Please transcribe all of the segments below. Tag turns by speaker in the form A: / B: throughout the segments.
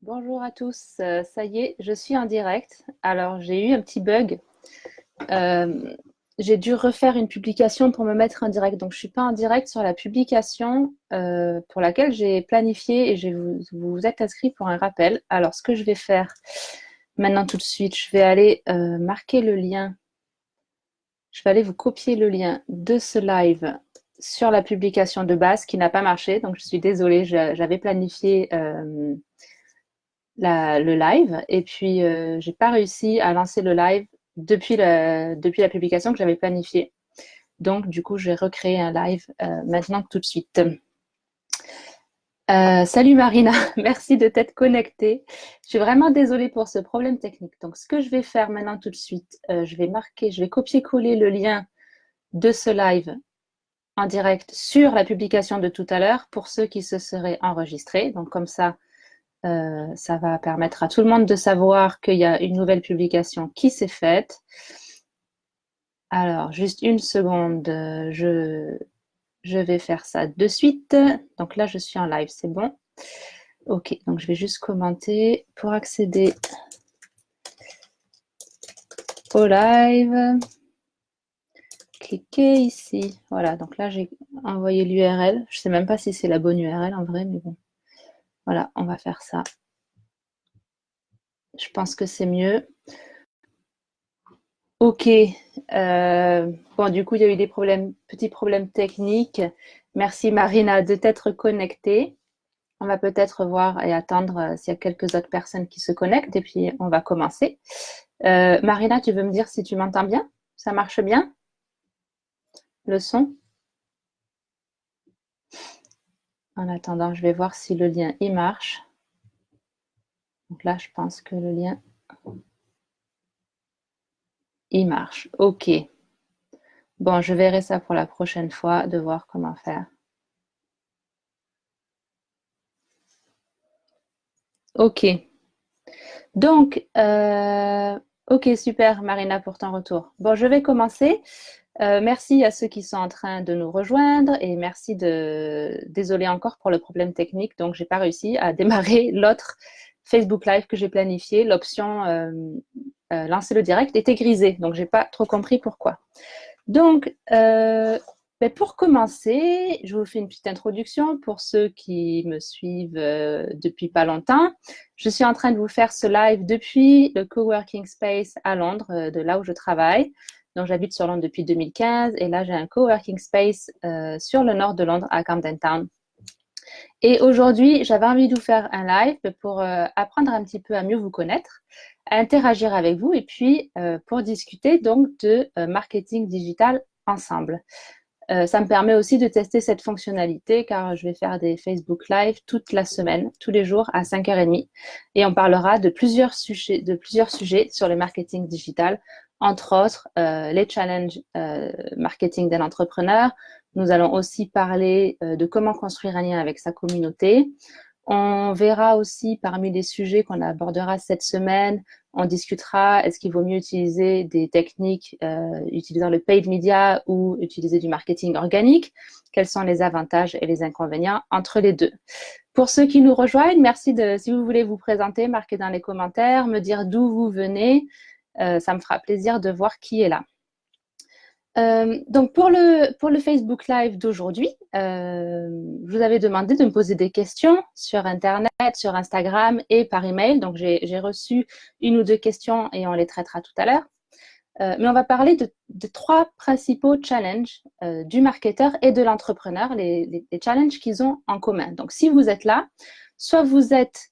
A: Bonjour à tous, ça y est, je suis en direct. Alors, j'ai eu un petit bug. Euh, j'ai dû refaire une publication pour me mettre en direct. Donc, je ne suis pas en direct sur la publication pour laquelle j'ai planifié et vous êtes inscrit pour un rappel. Alors, ce que je vais faire maintenant tout de suite, je vais aller marquer le lien. Je vais aller vous copier le lien de ce live sur la publication de base qui n'a pas marché. Donc, je suis désolée, j'avais planifié le live et puis j'ai pas réussi à lancer le live depuis la publication que j'avais planifiée. Donc du coup, je vais recréer un live maintenant tout de suite. Salut Marina, merci de t'être connectée. Je suis vraiment désolée pour ce problème technique. Donc ce que je vais faire maintenant tout de suite, je vais copier-coller le lien de ce live en direct sur la publication de tout à l'heure pour ceux qui se seraient enregistrés. Donc comme ça va permettre à tout le monde de savoir qu'il y a une nouvelle publication qui s'est faite. Alors, juste une seconde, je vais faire ça de suite. Donc là, je suis en live, c'est bon. Ok, donc je vais juste commenter pour accéder au live. Cliquez ici. Voilà, donc là, j'ai envoyé l'URL. Je ne sais même pas si c'est la bonne URL en vrai, mais bon. Voilà, on va faire ça. Je pense que c'est mieux. Ok. Bon, du coup, il y a eu des petits problèmes techniques. Merci Marina de t'être connectée. On va peut-être voir et attendre s'il y a quelques autres personnes qui se connectent et puis on va commencer. Marina, tu veux me dire si tu m'entends bien? Ça marche bien? Le son? En attendant, je vais voir si le lien y marche. Donc là, je pense que le lien y marche. Ok. Bon, je verrai ça pour la prochaine fois, de voir comment faire. Ok. Donc, ok, super Marina pour ton retour. Bon, je vais commencer. Merci à ceux qui sont en train de nous rejoindre et merci désolé encore pour le problème technique. Donc, j'ai pas réussi à démarrer l'autre Facebook Live que j'ai planifié. L'option lancer le direct était grisée, donc j'ai pas trop compris pourquoi. Donc, pour commencer, je vous fais une petite introduction pour ceux qui me suivent depuis pas longtemps. Je suis en train de vous faire ce live depuis le Coworking Space à Londres, de là où je travaille. Donc, j'habite sur Londres depuis 2015 et là, j'ai un Coworking Space sur le nord de Londres, à Camden Town. Et aujourd'hui, j'avais envie de vous faire un live pour apprendre un petit peu à mieux vous connaître, à interagir avec vous et puis pour discuter donc de marketing digital ensemble. Ça me permet aussi de tester cette fonctionnalité car je vais faire des Facebook Live toute la semaine, tous les jours à 5h30 et on parlera de plusieurs sujets sur le marketing digital, entre autres les challenges marketing d'un entrepreneur. Nous allons aussi parler de comment construire un lien avec sa communauté. On verra aussi parmi les sujets qu'on abordera cette semaine, on discutera est-ce qu'il vaut mieux utiliser des techniques utilisant le paid media ou utiliser du marketing organique, quels sont les avantages et les inconvénients entre les deux. Pour ceux qui nous rejoignent, merci si vous voulez vous présenter, marquez dans les commentaires, me dire d'où vous venez, ça me fera plaisir de voir qui est là. Donc pour le Facebook Live d'aujourd'hui, je vous avais demandé de me poser des questions sur Internet, sur Instagram et par email. Donc j'ai reçu une ou deux questions et on les traitera tout à l'heure. Mais on va parler de trois principaux challenges du marketeur et de l'entrepreneur, les challenges qu'ils ont en commun. Donc si vous êtes là, soit vous êtes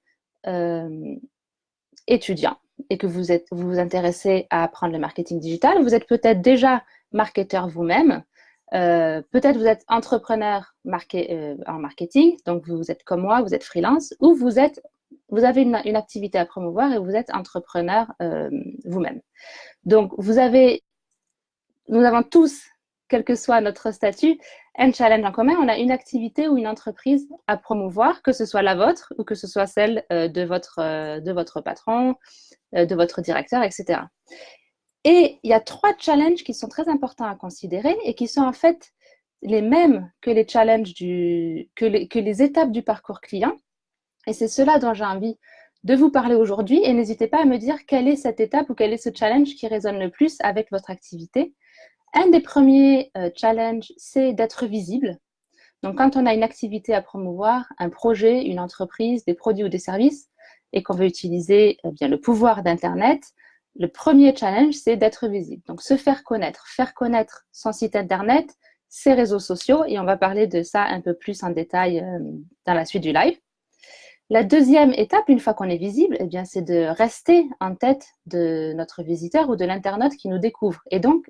A: étudiant et que vous vous intéressez à apprendre le marketing digital, vous êtes peut-être déjà marketeur vous-même, peut-être vous êtes entrepreneur en marketing, donc vous êtes comme moi, vous êtes freelance, ou vous avez une activité à promouvoir et vous êtes entrepreneur vous-même. Donc nous avons tous, quel que soit notre statut, un challenge en commun. On a une activité ou une entreprise à promouvoir, que ce soit la vôtre ou que ce soit celle de votre patron, de votre directeur, etc. Et il y a trois challenges qui sont très importants à considérer et qui sont en fait les mêmes que les challenges que les étapes du parcours client. Et c'est cela dont j'ai envie de vous parler aujourd'hui et n'hésitez pas à me dire quelle est cette étape ou quel est ce challenge qui résonne le plus avec votre activité. Un des premiers challenges, c'est d'être visible. Donc, quand on a une activité à promouvoir, un projet, une entreprise, des produits ou des services, et qu'on veut utiliser bien, le pouvoir d'Internet, le premier challenge, c'est d'être visible. Donc, se faire connaître son site Internet, ses réseaux sociaux, et on va parler de ça un peu plus en détail dans la suite du live. La deuxième étape, une fois qu'on est visible, eh bien, c'est de rester en tête de notre visiteur ou de l'internaute qui nous découvre. Et donc,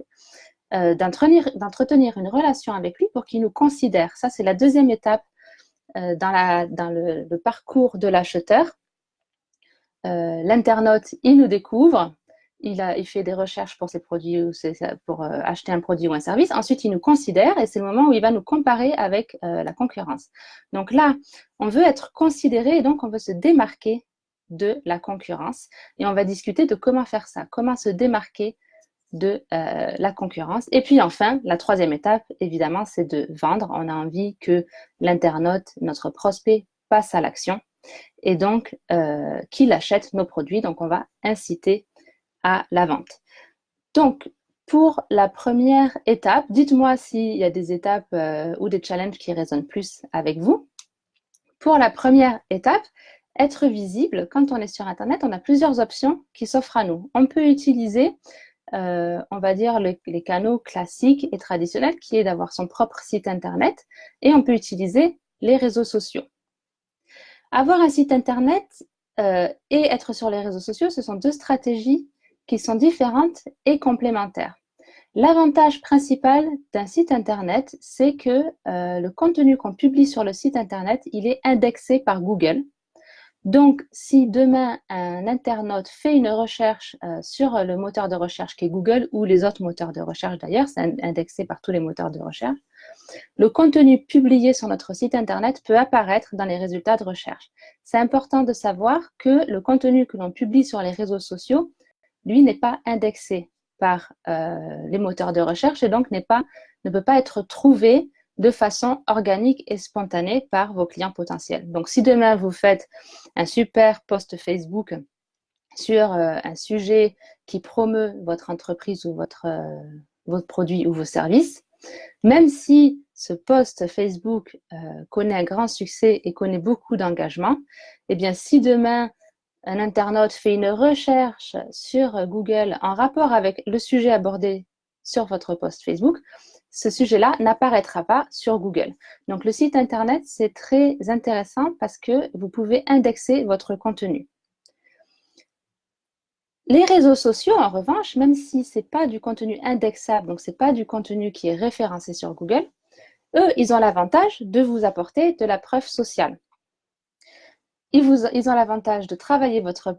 A: d'entretenir une relation avec lui pour qu'il nous considère. Ça, c'est la deuxième étape dans le parcours de l'acheteur. L'internaute, il nous découvre, il fait des recherches pour ses produits ou pour acheter un produit ou un service. Ensuite, il nous considère et c'est le moment où il va nous comparer avec la concurrence. Donc là, on veut être considéré et donc on veut se démarquer de la concurrence. Et on va discuter de comment faire ça, comment se démarquer de la concurrence. Et puis enfin, la troisième étape, évidemment, c'est de vendre. On a envie que l'internaute, notre prospect, passe à l'action et donc qu'il achète nos produits. Donc, on va inciter à la vente. Donc, pour la première étape, dites-moi s'il y a des étapes ou des challenges qui résonnent plus avec vous. Pour la première étape, être visible, quand on est sur Internet, on a plusieurs options qui s'offrent à nous. On peut utiliser on va dire les canaux classiques et traditionnels, qui est d'avoir son propre site internet, et on peut utiliser les réseaux sociaux. Avoir un site internet et être sur les réseaux sociaux, ce sont deux stratégies qui sont différentes et complémentaires. L'avantage principal d'un site internet, c'est que le contenu qu'on publie sur le site internet, il est indexé par Google. Donc, si demain, un internaute fait une recherche sur le moteur de recherche qui est Google ou les autres moteurs de recherche d'ailleurs, c'est indexé par tous les moteurs de recherche, le contenu publié sur notre site Internet peut apparaître dans les résultats de recherche. C'est important de savoir que le contenu que l'on publie sur les réseaux sociaux, lui, n'est pas indexé par les moteurs de recherche et donc ne peut pas être trouvé de façon organique et spontanée par vos clients potentiels. Donc, si demain vous faites un super post Facebook sur un sujet qui promeut votre entreprise ou votre produit ou vos services, même si ce post Facebook connaît un grand succès et connaît beaucoup d'engagement, eh bien, si demain un internaute fait une recherche sur Google en rapport avec le sujet abordé sur votre post Facebook, ce sujet-là n'apparaîtra pas sur Google. Donc, le site Internet, c'est très intéressant parce que vous pouvez indexer votre contenu. Les réseaux sociaux, en revanche, même si ce n'est pas du contenu indexable, donc ce n'est pas du contenu qui est référencé sur Google, eux, ils ont l'avantage de vous apporter de la preuve sociale. Ils ont l'avantage de travailler votre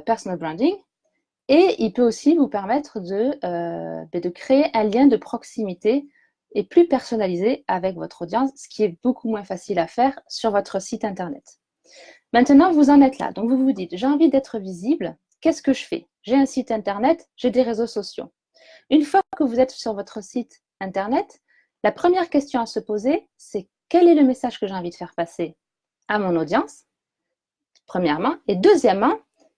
A: personal branding et il peut aussi vous permettre de créer un lien de proximité et plus personnalisé avec votre audience, ce qui est beaucoup moins facile à faire sur votre site Internet. Maintenant, vous en êtes là. Donc, vous vous dites, j'ai envie d'être visible. Qu'est-ce que je fais? J'ai un site Internet, j'ai des réseaux sociaux. Une fois que vous êtes sur votre site Internet, la première question à se poser, c'est quel est le message que j'ai envie de faire passer à mon audience, premièrement. Et deuxièmement,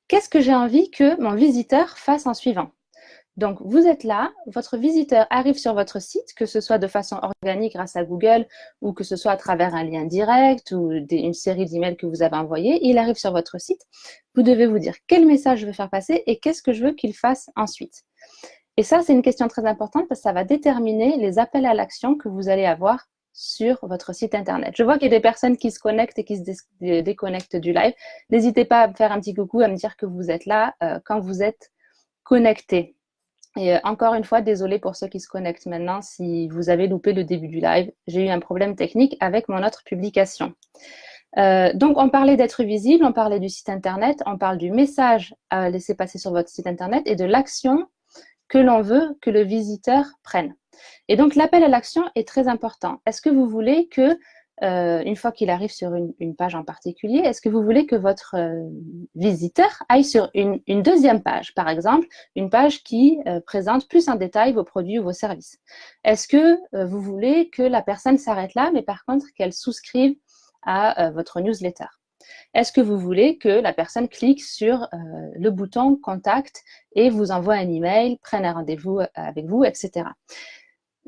A: qu'est-ce que j'ai envie que mon visiteur fasse en suivant? Donc, vous êtes là, votre visiteur arrive sur votre site, que ce soit de façon organique grâce à Google ou que ce soit à travers un lien direct ou une série d'emails que vous avez envoyés. Il arrive sur votre site. Vous devez vous dire quel message je veux faire passer et qu'est-ce que je veux qu'il fasse ensuite. Et ça, c'est une question très importante parce que ça va déterminer les appels à l'action que vous allez avoir sur votre site Internet. Je vois qu'il y a des personnes qui se connectent et qui se déconnectent du live. N'hésitez pas à me faire un petit coucou, à me dire que vous êtes là quand vous êtes connectés. Et encore une fois, désolée pour ceux qui se connectent maintenant si vous avez loupé le début du live. J'ai eu un problème technique avec mon autre publication. Donc, on parlait d'être visible, on parlait du site Internet, on parle du message à laisser passer sur votre site Internet et de l'action que l'on veut que le visiteur prenne. Et donc, l'appel à l'action est très important. Est-ce que vous voulez que une fois qu'il arrive sur une page en particulier, est-ce que vous voulez que votre visiteur aille sur une deuxième page, par exemple, une page qui présente plus en détail vos produits ou vos services? Est-ce que vous voulez que la personne s'arrête là, mais par contre qu'elle souscrive à votre newsletter? Est-ce que vous voulez que la personne clique sur le bouton contact et vous envoie un email, prenne un rendez-vous avec vous, etc.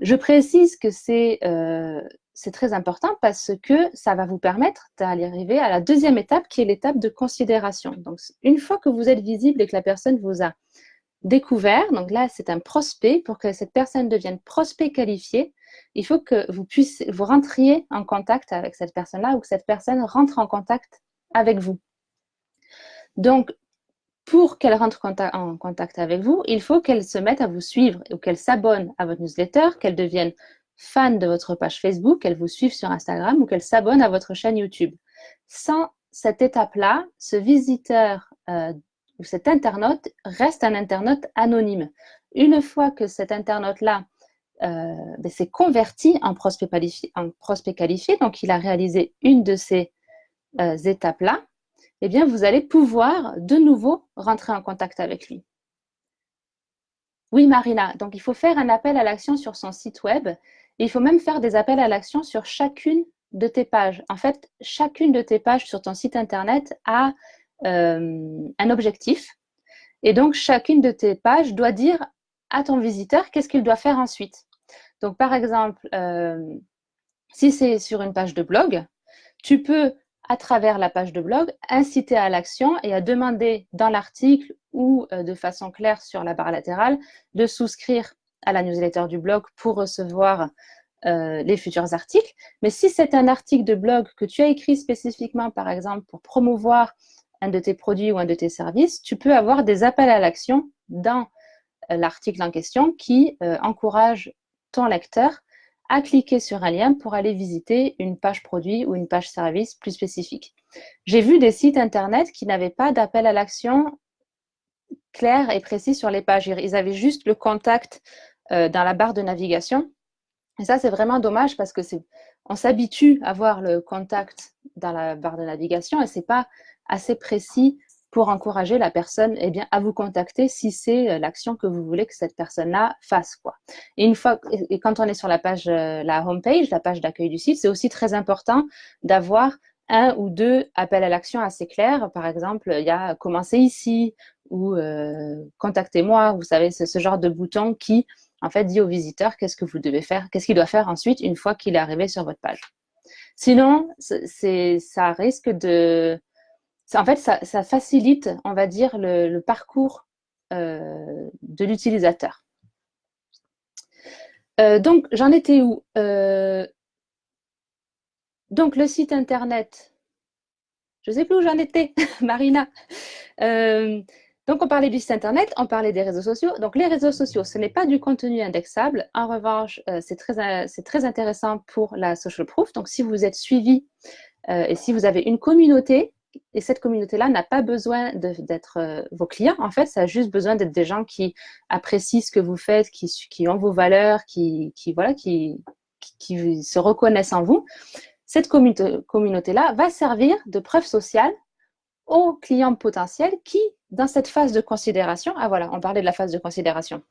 A: Je précise que c'est très important parce que ça va vous permettre d'aller arriver à la deuxième étape qui est l'étape de considération. Donc, une fois que vous êtes visible et que la personne vous a découvert, donc là, c'est un prospect. Pour que cette personne devienne prospect qualifié, il faut que vous rentriez en contact avec cette personne-là ou que cette personne rentre en contact avec vous. Donc, pour qu'elle rentre en contact avec vous, il faut qu'elle se mette à vous suivre ou qu'elle s'abonne à votre newsletter, qu'elle devienne fan de votre page Facebook, qu'elle vous suive sur Instagram ou qu'elle s'abonne à votre chaîne YouTube. Sans cette étape-là, ce visiteur ou cet internaute reste un internaute anonyme. Une fois que cet internaute-là s'est converti en prospect qualifié, donc il a réalisé une de ces étapes-là, eh bien, vous allez pouvoir de nouveau rentrer en contact avec lui. Oui, Marina, donc il faut faire un appel à l'action sur son site web et il faut même faire des appels à l'action sur chacune de tes pages. En fait, chacune de tes pages sur ton site internet a un objectif et donc chacune de tes pages doit dire à ton visiteur qu'est-ce qu'il doit faire ensuite. Donc, par exemple, si c'est sur une page de blog, tu peux à travers la page de blog, inciter à l'action et à demander dans l'article ou de façon claire sur la barre latérale de souscrire à la newsletter du blog pour recevoir les futurs articles. Mais si c'est un article de blog que tu as écrit spécifiquement, par exemple, pour promouvoir un de tes produits ou un de tes services, tu peux avoir des appels à l'action dans l'article en question qui encouragent ton lecteur à cliquer sur un lien pour aller visiter une page produit ou une page service plus spécifique. J'ai vu des sites internet qui n'avaient pas d'appel à l'action clair et précis sur les pages. Ils avaient juste le contact dans la barre de navigation. Et ça, c'est vraiment dommage parce que on s'habitue à voir le contact dans la barre de navigation et c'est pas assez précis pour encourager la personne à vous contacter si c'est l'action que vous voulez que cette personne-là fasse, quoi. Et quand on est sur la page, la homepage, la page d'accueil du site, c'est aussi très important d'avoir un ou deux appels à l'action assez clairs. Par exemple, il y a commencez ici ou contactez-moi. Vous savez, c'est ce genre de bouton qui, en fait, dit au visiteur qu'est-ce que vous devez faire, qu'est-ce qu'il doit faire ensuite une fois qu'il est arrivé sur votre page. Sinon, ça risque de... En fait, ça facilite, on va dire, le parcours de l'utilisateur. Donc, j'en étais où Donc, le site internet, je ne sais plus où j'en étais, Marina. Donc, on parlait du site internet, on parlait des réseaux sociaux. Donc, les réseaux sociaux, ce n'est pas du contenu indexable. En revanche, c'est très intéressant pour la social proof. Donc, si vous êtes suivi et si vous avez une communauté, et cette communauté-là n'a pas besoin d'être vos clients, en fait, ça a juste besoin d'être des gens qui apprécient ce que vous faites, qui ont vos valeurs, qui se reconnaissent en vous. Cette communauté-là va servir de preuve sociale aux clients potentiels qui, dans cette phase de considération, voilà, on parlait de la phase de considération,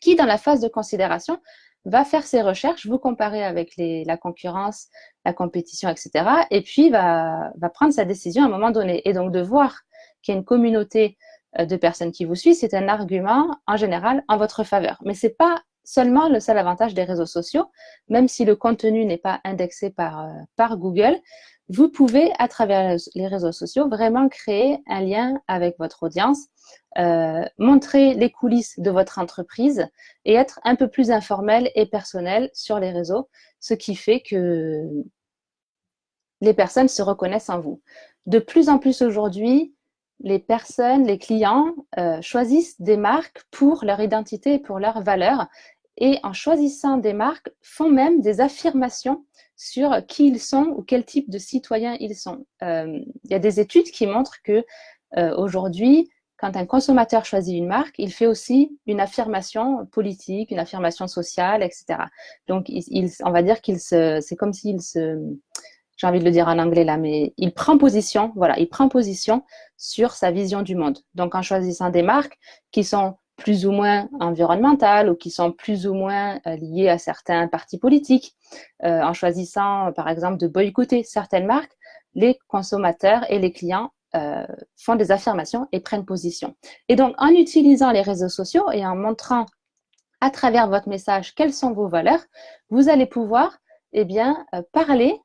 A: qui, dans la phase de considération, va faire ses recherches, vous comparer avec la concurrence, la compétition, etc. Et puis va prendre sa décision à un moment donné. Et donc de voir qu'il y a une communauté de personnes qui vous suivent, c'est un argument en général en votre faveur. Mais c'est pas seulement le seul avantage des réseaux sociaux, même si le contenu n'est pas indexé par Google. Vous pouvez, à travers les réseaux sociaux, vraiment créer un lien avec votre audience, montrer les coulisses de votre entreprise et être un peu plus informel et personnel sur les réseaux, ce qui fait que les personnes se reconnaissent en vous. De plus en plus aujourd'hui, les clients choisissent des marques pour leur identité et pour leurs valeurs. Et en choisissant des marques, font même des affirmations sur qui ils sont ou quel type de citoyens ils sont. Il y a des études qui montrent que aujourd'hui, quand un consommateur choisit une marque, il fait aussi une affirmation politique, une affirmation sociale, etc. Donc, on va dire c'est comme s'il j'ai envie de le dire en anglais là, mais il prend position, voilà, il prend position sur sa vision du monde. Donc, en choisissant des marques qui sont plus ou moins environnementales ou qui sont plus ou moins liées à certains partis politiques, en choisissant, par exemple, de boycotter certaines marques, les consommateurs et les clients font des affirmations et prennent position. Et donc, en utilisant les réseaux sociaux et en montrant à travers votre message quelles sont vos valeurs, vous allez pouvoir parler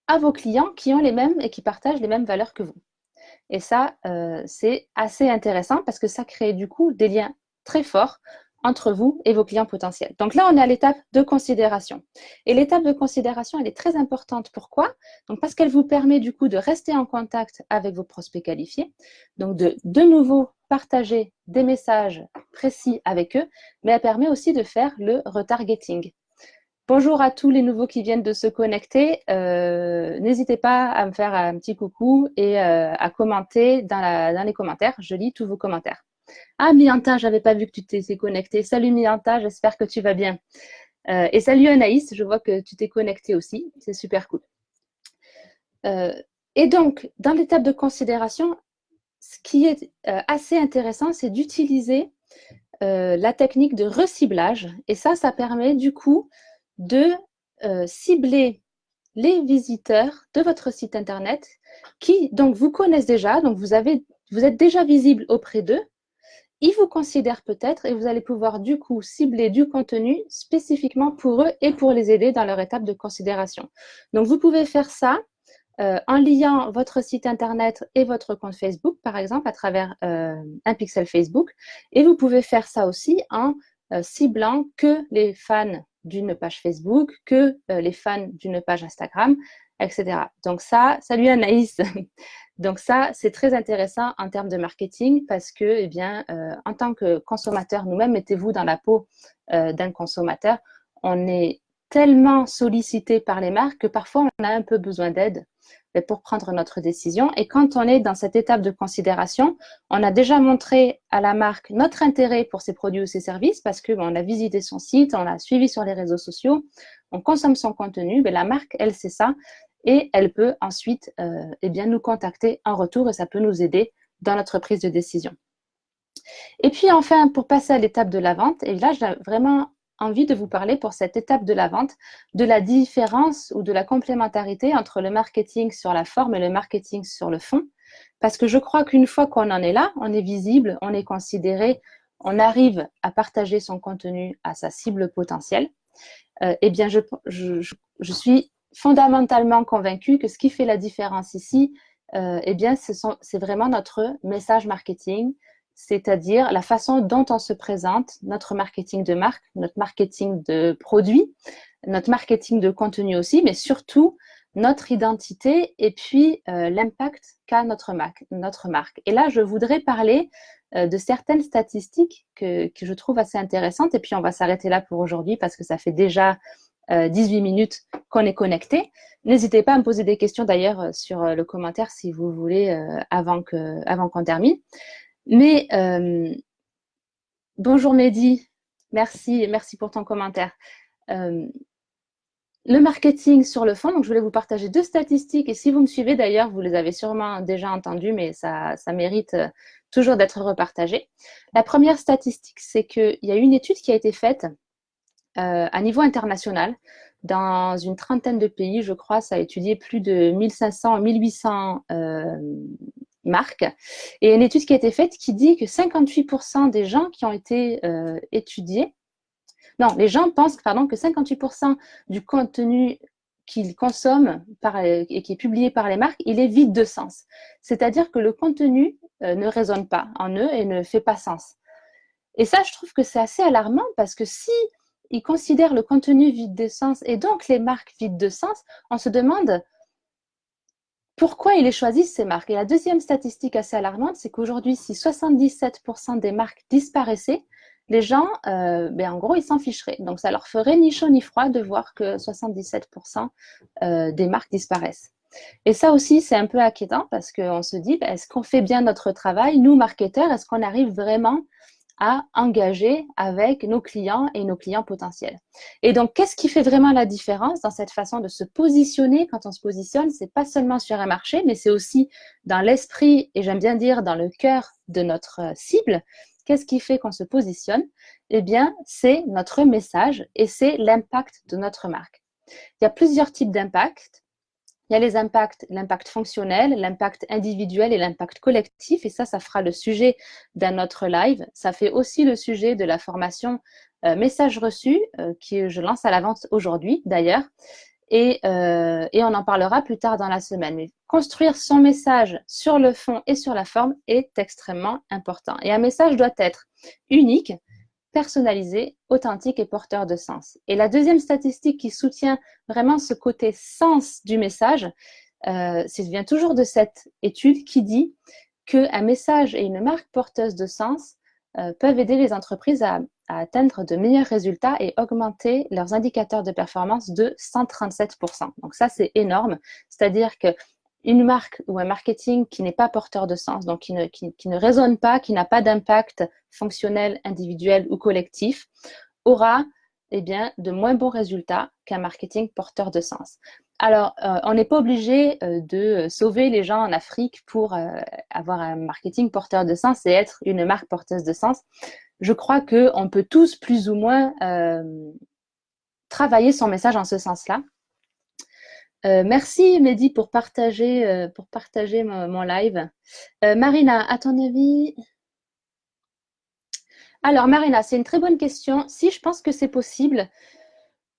A: à vos clients qui ont les mêmes et qui partagent les mêmes valeurs que vous. Et ça, c'est assez intéressant parce que ça crée du coup des liens très forts entre vous et vos clients potentiels. Donc là, on est à l'étape de considération. Et l'étape de considération, elle est très importante. Pourquoi? Donc parce qu'elle vous permet du coup de rester en contact avec vos prospects qualifiés, donc de nouveau partager des messages précis avec eux, mais elle permet aussi de faire le retargeting. Bonjour à tous les nouveaux qui viennent de se connecter. N'hésitez pas à me faire un petit coucou et à commenter dans les commentaires. Je lis tous vos commentaires. Ah, Mianta, j'avais pas vu que tu t'étais connectée. Salut Mianta, j'espère que tu vas bien. Et salut Anaïs, je vois que tu t'es connectée aussi. C'est super cool. Et donc, dans l'étape de considération, ce qui est assez intéressant, c'est d'utiliser la technique de reciblage. Et ça permet du coup de cibler les visiteurs de votre site internet qui donc vous connaissent déjà, donc vous êtes déjà visible auprès d'eux, ils vous considèrent peut-être et vous allez pouvoir du coup cibler du contenu spécifiquement pour eux et pour les aider dans leur étape de considération. Donc vous pouvez faire ça en liant votre site internet et votre compte Facebook, par exemple, à travers un pixel Facebook. Et vous pouvez faire ça aussi en ciblant que les fans d'une page Facebook, que les fans d'une page Instagram, etc. Donc ça, salut Anaïs. Donc ça, c'est très intéressant en termes de marketing parce que, en tant que consommateur, nous-mêmes, mettez-vous dans la peau d'un consommateur, on est tellement sollicité par les marques que parfois on a un peu besoin d'aide pour prendre notre décision. Et quand on est dans cette étape de considération, on a déjà montré à la marque notre intérêt pour ses produits ou ses services parce qu'on a visité son site, on l'a suivi sur les réseaux sociaux, on consomme son contenu. Mais la marque, elle sait ça et elle peut ensuite nous contacter en retour et ça peut nous aider dans notre prise de décision. Et puis enfin, pour passer à l'étape de la vente, et là, j'ai vraiment envie de vous parler pour cette étape de la vente de la différence ou de la complémentarité entre le marketing sur la forme et le marketing sur le fond. Parce que je crois qu'une fois qu'on en est là, on est visible, on est considéré, on arrive à partager son contenu à sa cible potentielle. Je suis fondamentalement convaincue que ce qui fait la différence ici, c'est vraiment notre message marketing, c'est-à-dire la façon dont on se présente, notre marketing de marque, notre marketing de produit, notre marketing de contenu aussi, mais surtout notre identité et puis l'impact qu'a notre marque. Et là, je voudrais parler de certaines statistiques que je trouve assez intéressantes. Et puis, on va s'arrêter là pour aujourd'hui parce que ça fait déjà 18 minutes qu'on est connecté. N'hésitez pas à me poser des questions d'ailleurs sur le commentaire si vous voulez avant qu'on termine. Mais bonjour Mehdi, merci pour ton commentaire. Le marketing sur le fond, donc je voulais vous partager deux statistiques et si vous me suivez d'ailleurs, vous les avez sûrement déjà entendues, mais ça mérite toujours d'être repartagé. La première statistique, c'est qu'il y a une étude qui a été faite à niveau international dans une trentaine de pays, je crois, ça a étudié plus de 1500 1800 marques. Et une étude qui a été faite qui dit que 58% des gens qui ont été étudiés, non, les gens pensent que 58% du contenu qu'ils consomment et qui est publié par les marques, il est vide de sens. C'est-à-dire que le contenu ne résonne pas en eux et ne fait pas sens. Et ça, je trouve que c'est assez alarmant parce que si ils considèrent le contenu vide de sens et donc les marques vides de sens, on se demande pourquoi ils les choisissent, ces marques. Et la deuxième statistique assez alarmante, c'est qu'aujourd'hui, si 77% des marques disparaissaient, les gens, en gros, ils s'en ficheraient. Donc, ça leur ferait ni chaud ni froid de voir que 77% des marques disparaissent. Et ça aussi, c'est un peu inquiétant parce qu'on se dit, est-ce qu'on fait bien notre travail, nous, marketeurs, est-ce qu'on arrive vraiment à engager avec nos clients et nos clients potentiels. Et donc, qu'est-ce qui fait vraiment la différence dans cette façon de se positionner quand on se positionne? C'est pas seulement sur un marché, mais c'est aussi dans l'esprit et j'aime bien dire dans le cœur de notre cible. Qu'est-ce qui fait qu'on se positionne? Eh bien, c'est notre message et c'est l'impact de notre marque. Il y a plusieurs types d'impact. Il y a les impacts, l'impact fonctionnel, l'impact individuel et l'impact collectif. Et ça fera le sujet d'un autre live. Ça fait aussi le sujet de la formation message reçu que je lance à la vente aujourd'hui d'ailleurs. Et on en parlera plus tard dans la semaine. Mais construire son message sur le fond et sur la forme est extrêmement important. Et un message doit être unique, personnalisé, authentique et porteur de sens. Et la deuxième statistique qui soutient vraiment ce côté sens du message, ça vient toujours de cette étude qui dit qu'un message et une marque porteuse de sens peuvent aider les entreprises à atteindre de meilleurs résultats et augmenter leurs indicateurs de performance de 137%. Donc ça, c'est énorme. C'est-à-dire qu'une marque ou un marketing qui n'est pas porteur de sens, donc qui ne résonne pas, qui n'a pas d'impact fonctionnel, individuel ou collectif, aura de moins bons résultats qu'un marketing porteur de sens. Alors, on n'est pas obligé de sauver les gens en Afrique pour avoir un marketing porteur de sens et être une marque porteuse de sens. Je crois qu'on peut tous plus ou moins travailler son message en ce sens-là. Merci Mehdi pour partager mon live. Marina, à ton avis? Alors Marina, c'est une très bonne question. Si, je pense que c'est possible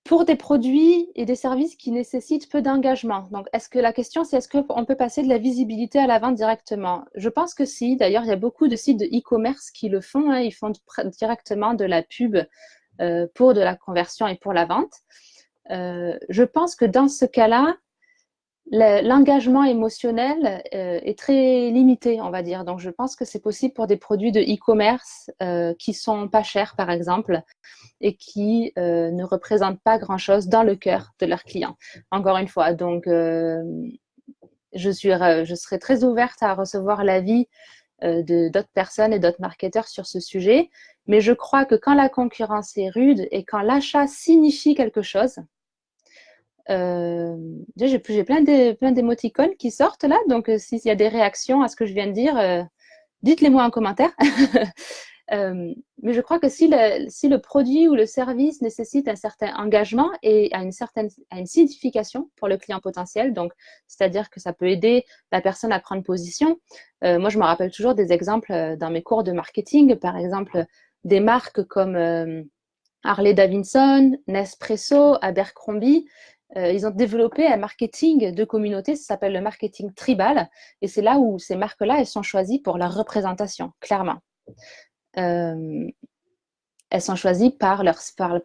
A: pour des produits et des services qui nécessitent peu d'engagement. Donc, la question, c'est est-ce qu'on peut passer de la visibilité à la vente directement? Je pense que si. D'ailleurs, il y a beaucoup de sites de e-commerce qui le font. Hein. Ils font directement de la pub pour de la conversion et pour la vente. Je pense que dans ce cas-là, l'engagement émotionnel est très limité, on va dire. Donc, je pense que c'est possible pour des produits de e-commerce qui sont pas chers, par exemple, et qui ne représentent pas grand-chose dans le cœur de leurs clients. Encore une fois, donc, je serai très ouverte à recevoir l'avis d'autres personnes et d'autres marketeurs sur ce sujet. Mais je crois que quand la concurrence est rude et quand l'achat signifie quelque chose, j'ai plein d'émoticônes qui sortent là, donc s'il y a des réactions à ce que je viens de dire, dites-les moi en commentaire. Mais je crois que si le produit ou le service nécessite un certain engagement et à une signification pour le client potentiel, donc c'est-à-dire que ça peut aider la personne à prendre position. Moi, je me rappelle toujours des exemples dans mes cours de marketing, par exemple des marques comme Harley Davidson, Nespresso, Abercrombie. Ils ont développé un marketing de communauté, ça s'appelle le marketing tribal, et c'est là où ces marques-là, elles sont choisies pour leur représentation, clairement. Elles sont choisies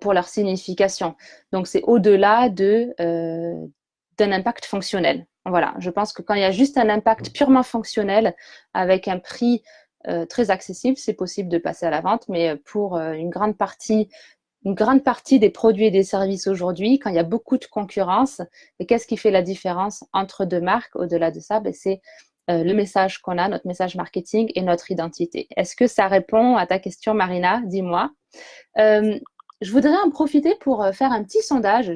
A: pour leur signification. Donc, c'est au-delà d'un impact fonctionnel. Voilà, je pense que quand il y a juste un impact purement fonctionnel avec un prix très accessible, c'est possible de passer à la vente, mais pour une grande partie des produits et des services aujourd'hui, quand il y a beaucoup de concurrence, et qu'est-ce qui fait la différence entre deux marques au-delà de ça? C'est le message qu'on a, notre message marketing et notre identité. Est-ce que ça répond à ta question, Marina? Dis-moi. Je voudrais en profiter pour faire un petit sondage.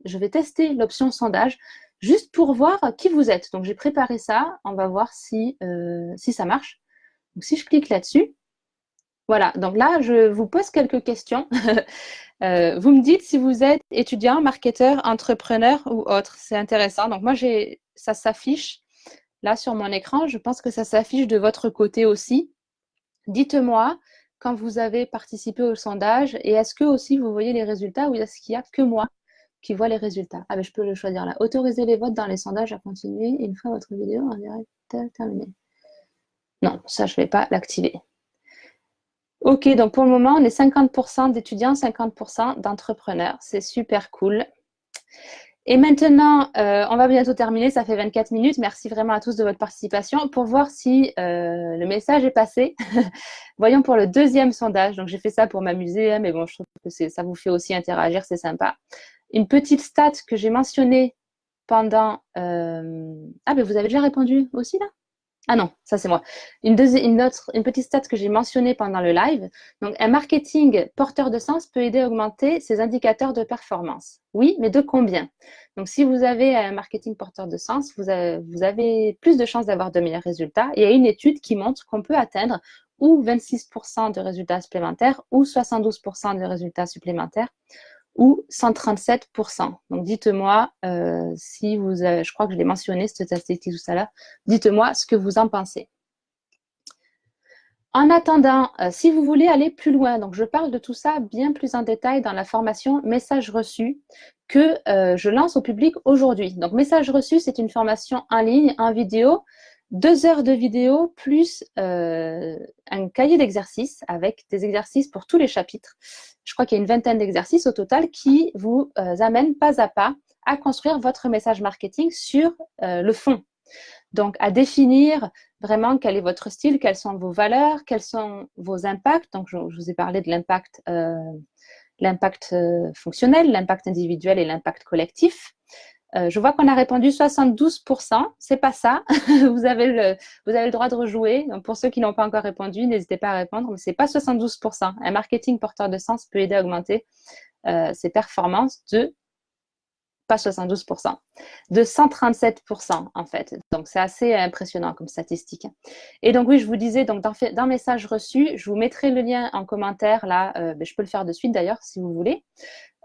A: Je vais tester l'option sondage juste pour voir qui vous êtes. Donc, j'ai préparé ça. On va voir si ça marche. Donc, si je clique là-dessus, voilà, donc là, je vous pose quelques questions. Vous me dites si vous êtes étudiant, marketeur, entrepreneur ou autre. C'est intéressant. Donc moi, ça s'affiche là sur mon écran. Je pense que ça s'affiche de votre côté aussi. Dites-moi quand vous avez participé au sondage et est-ce que aussi vous voyez les résultats ou est-ce qu'il n'y a que moi qui vois les résultats? Ah ben, je peux le choisir là. Autoriser les votes dans les sondages à continuer une fois votre vidéo en direct terminée. Non, ça, je ne vais pas l'activer. Ok, donc pour le moment, on est 50% d'étudiants, 50% d'entrepreneurs. C'est super cool. Et maintenant, on va bientôt terminer, ça fait 24 minutes. Merci vraiment à tous de votre participation. Pour voir si le message est passé, voyons pour le deuxième sondage. Donc, j'ai fait ça pour m'amuser, hein, mais bon, je trouve que ça vous fait aussi interagir, c'est sympa. Une petite stat que j'ai mentionnée pendant... Ah, mais vous avez déjà répondu aussi, là? Ah non, ça c'est moi. Une petite stat que j'ai mentionnée pendant le live. Donc, un marketing porteur de sens peut aider à augmenter ses indicateurs de performance. Oui, mais de combien? Donc, si vous avez un marketing porteur de sens, vous avez plus de chances d'avoir de meilleurs résultats. Et il y a une étude qui montre qu'on peut atteindre ou 26% de résultats supplémentaires ou 72% de résultats supplémentaires ou 137%. Donc, dites-moi si vous avez, je crois que je l'ai mentionné, cette statistique tout à l'heure, dites-moi ce que vous en pensez. En attendant, si vous voulez aller plus loin, donc je parle de tout ça bien plus en détail dans la formation Message reçu que je lance au public aujourd'hui. Donc, Message reçu, c'est une formation en ligne, en vidéo, 2 heures de vidéo plus un cahier d'exercices avec des exercices pour tous les chapitres. Je crois qu'il y a une vingtaine d'exercices au total qui vous amènent pas à pas à construire votre message marketing sur le fond. Donc, à définir vraiment quel est votre style, quelles sont vos valeurs, quels sont vos impacts. Donc, je vous ai parlé de l'impact fonctionnel, l'impact individuel et l'impact collectif. Je vois qu'on a répondu 72%. C'est pas ça. vous avez le droit de rejouer. Donc, pour ceux qui n'ont pas encore répondu, n'hésitez pas à répondre. Mais c'est pas 72%. Un marketing porteur de sens peut aider à augmenter ses performances de pas 72%, de 137% en fait. Donc, c'est assez impressionnant comme statistique. Et donc, oui, je vous disais, donc dans Message reçu, je vous mettrai le lien en commentaire là. Je peux le faire de suite d'ailleurs si vous voulez.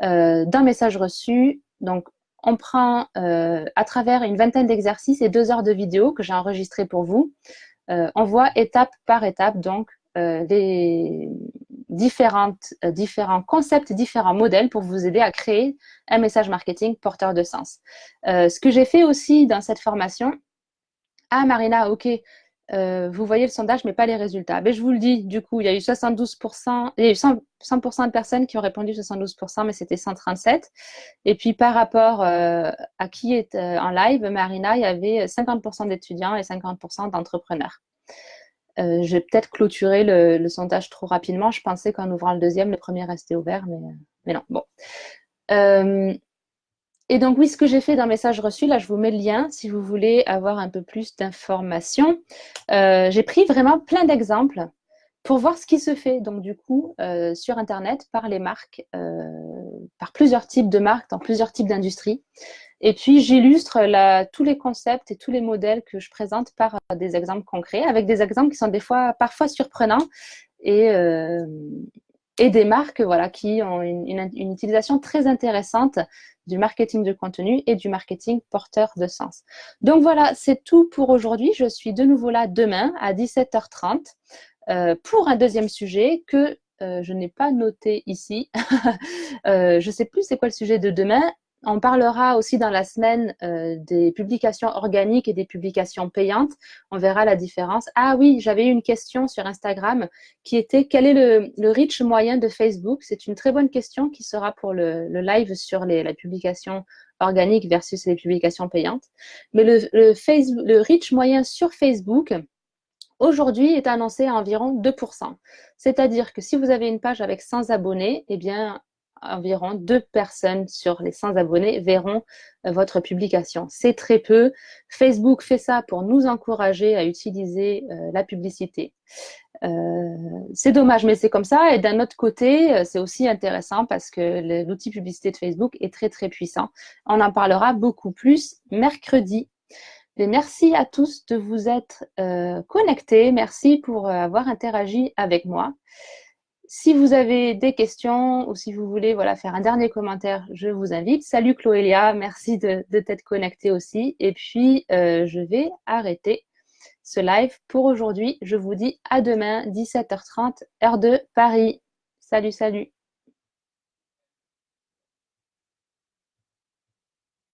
A: Dans Message reçu, donc, on prend à travers une vingtaine d'exercices et 2 heures de vidéo que j'ai enregistrées pour vous. On voit étape par étape, donc, les différents concepts, différents modèles pour vous aider à créer un message marketing porteur de sens. Ce que j'ai fait aussi dans cette formation, ah Marina, ok, vous voyez le sondage mais pas les résultats. Mais je vous le dis, du coup, il y a eu 72%, il y a eu 100% de personnes qui ont répondu 72%, mais c'était 137. Et puis par rapport à qui est en live, Marina, il y avait 50% d'étudiants et 50% d'entrepreneurs. Je vais peut-être clôturer le sondage trop rapidement. Je pensais qu'en ouvrant le deuxième, le premier restait ouvert, mais non. Bon. Et donc, oui, ce que j'ai fait dans Message reçu, là, je vous mets le lien si vous voulez avoir un peu plus d'informations. J'ai pris vraiment plein d'exemples pour voir ce qui se fait, donc du coup, sur Internet par les marques, par plusieurs types de marques, dans plusieurs types d'industries. Et puis, j'illustre tous les concepts et tous les modèles que je présente par des exemples concrets, avec des exemples qui sont parfois surprenants et des marques voilà, qui ont une utilisation très intéressante du marketing de contenu et du marketing porteur de sens. Donc voilà, c'est tout pour aujourd'hui. Je suis de nouveau là demain à 17h30 pour un deuxième sujet que je n'ai pas noté ici. Je ne sais plus c'est quoi le sujet de demain. On parlera aussi dans la semaine des publications organiques et des publications payantes. On verra la différence. Ah oui, j'avais eu une question sur Instagram qui était quel est le reach moyen de Facebook? C'est une très bonne question qui sera pour le live sur la publication organique versus les publications payantes. Mais le reach moyen sur Facebook, aujourd'hui, est annoncé à environ 2%. C'est-à-dire que si vous avez une page avec 100 abonnés, eh bien, environ 2 personnes sur les 100 abonnés verront votre publication. C'est très peu. Facebook fait ça pour nous encourager à utiliser la publicité. C'est dommage, mais c'est comme ça. Et d'un autre côté, c'est aussi intéressant parce que l'outil publicité de Facebook est très, très puissant. On en parlera beaucoup plus mercredi. Et merci à tous de vous être connectés. Merci pour avoir interagi avec moi. Si vous avez des questions ou si vous voulez faire un dernier commentaire, je vous invite. Salut Chloélia, merci de t'être connectée aussi. Et puis, je vais arrêter ce live pour aujourd'hui. Je vous dis à demain, 17h30, heure de Paris. Salut, salut.